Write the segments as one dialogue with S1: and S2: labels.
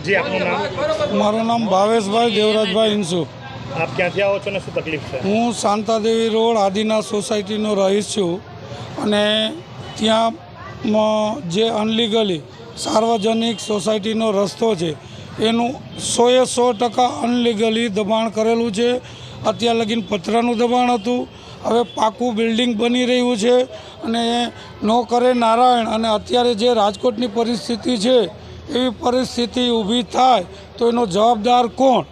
S1: जी आपનું નામ?
S2: મારું નામ ભાવેશભાઈ દેવરાજભાઈ ઇન્સુ।
S1: આપ ક્યાંથી આવો છો ને શું તકલીફ છે?
S2: હું શાંતાદેવી રોડ આદિનાથ સોસાયટીનો રહીશ છું અને ત્યાં જે અનલીગલી સાર્વજનિક સોસાયટીનો રસ્તો છે એનું 100% અનલીગલી દબાણ કરેલું છે। અત્યાર લગીન પથરાનું દબાણ હતું, હવે પાકું બિલ્ડિંગ બની રહ્યું છે અને નો કરે નારાયણ। અને અત્યારે જે રાજકોટની પરિસ્થિતિ છે એવી પરિસ્થિતિ ઊભી થાય તો એનો જવાબદાર કોણ?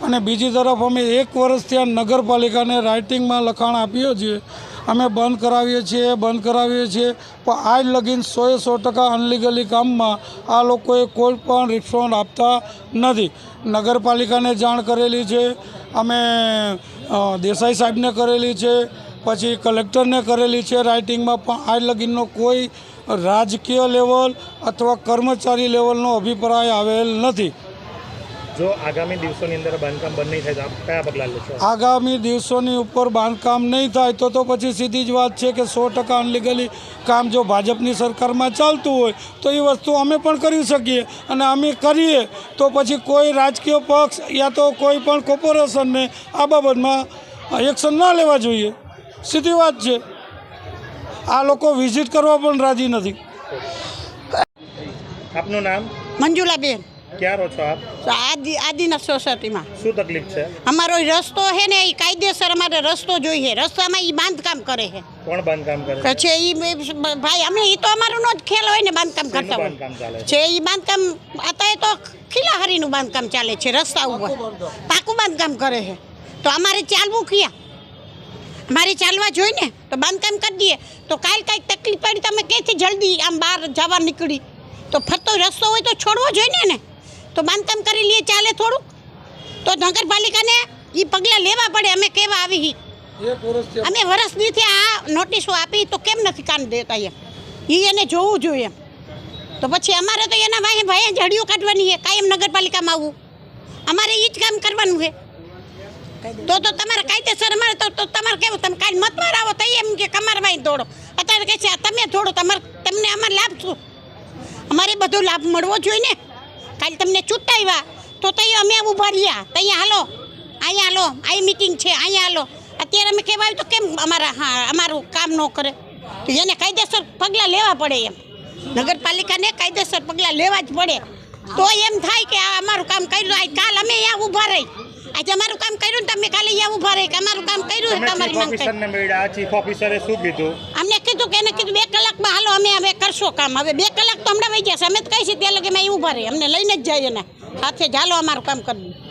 S2: અને બીજી તરફ અમે 1 વર્ષથી આ નગરપાલિકાને રાઇટિંગમાં લખાણ આપીએ છીએ, અમે બંધ કરાવીએ છીએ પણ આજ લગીન 100% અનલીગલી કામમાં આ લોકોએ કોઈ પણ રિસ્પોન્સ આપતા નથી। નગરપાલિકાને જાણ કરેલી છે, અમે દેસાઈ સાહેબને કરેલી છે, પછી કલેક્ટરને કરેલી છે રાઇટિંગમાં, પણ આજ લગીનનો કોઈ રાજકીય લેવલ અથવા કર્મચારી લેવલનો અભિપ્રાય આવેલ નથી।
S1: જો આગામી દિવસોની અંદર બાંધકામ બંધ નહીં થાય તો આપ કયા પગલાં લેશો?
S2: આગામી દિવસોની ઉપર બાંધકામ નહીં થાય તો પછી સીધી જ વાત છે કે 100% અનલીગલી કામ જો ભાજપની સરકારમાં ચાલતું હોય તો એ વસ્તુ અમે પણ કરી શકીએ અને અમે કરીએ તો પછી કોઈ રાજકીય પક્ષ યા તો કોઈ પણ કોર્પોરેશનને આ બાબતમાં એક્શન ના લેવા જોઈએ। સીધી વાત છે, આ લોકો વિઝિટ કરવા પણ રાજી નથી।
S1: આપનું નામ?
S3: મંજુલાબેન।
S1: ક્યાં રહો છો આપ?
S3: આદિનાથ સોસાયટીમાં।
S1: શું તકલીફ છે?
S3: અમારો રસ્તો છે ને એ કાયદેસર અમારે રસ્તો જોઈએ, રસ્તામાં એ બાંધકામ કરે છે।
S1: કોણ બાંધકામ કરે
S3: છે? એ ભાઈ અમે એ તો અમારો નો જ ખ્યાલ હોય ને બાંધકામ કરતા હોય
S1: બાંધકામ ચાલે
S3: છે। એ બાંધકામ અત્યારે તો ખીલાહારીનું બાંધકામ ચાલે છે, રસ્તા ઉપર પાકું બાંધકામ કરે છે। તો અમારે ચાલવું ક્યાં? અમારે ચાલવા જોઈએ ને, તો બાંધકામ કરી દઈએ તો કાલ કાંઈક તકલીફ પડી તમે ક્યાંથી જલ્દી આમ બહાર જવા નીકળી તો ફરતો રસ્તો હોય તો છોડવો જોઈએ ને, તો બાંધકામ કરી લઈએ ચાલે થોડુંક, તો નગરપાલિકાને એ પગલાં લેવા પડે। અમે કેવા આવી અમે વર્ષ દીથી આ નોટિસો આપી તો કેમ નથી કાન દેતા એમ, એ એને જોવું જોઈએ। તો પછી અમારે તો એના ભાઈ ઝડીઓ કાઢવાની છે, કાયમ નગરપાલિકામાં આવવું, અમારે એ જ કામ કરવાનું છે। તો તમારે કાયદેસર અમારે તો તમારે કેવું, તમે કાલ મતવાર આવો તો એમ કે અમારે ભાઈ દોડો, અત્યારે કહે છે તમે દોડો, તમને અમારે લાભ શું? અમારે બધો લાભ મળવો જોઈએ ને। કાલે તમને ચૂંટાવ્યા તો અમે ઊભા રહ્યા, તો અહીંયા હાલો આ મિટિંગ છે, અહીંયા હાલો। અત્યારે અમે કહેવાય તો કેમ અમારું કામ ન કરે? તો એને કાયદેસર પગલાં લેવા પડે એમ, નગરપાલિકાને કાયદેસર પગલાં લેવા જ પડે। તો એમ થાય કે આ અમારું કામ કર્યું, કાલ અમે અહીંયા ઊભા રહી, આજે અમારું કામ કર્યું ને તમે કાલે અહીંયા ઊભા રહી કે અમારું કામ કર્યું તમારી માંગ કરી।
S1: ચીફ ઓફિસરે શું કીધું?
S3: અમને કીધું કે એને કીધું 2 કલાકમાં હાલો અમે કરશો કામ। હવે 2 કલાક તો હમણાં વહી ગયા, અમે તો કહીશું ત્યાં લગે અમે ઊભા રહી, અમને લઈને જ જાય એના સાથે જ હાલો અમારું કામ કરી।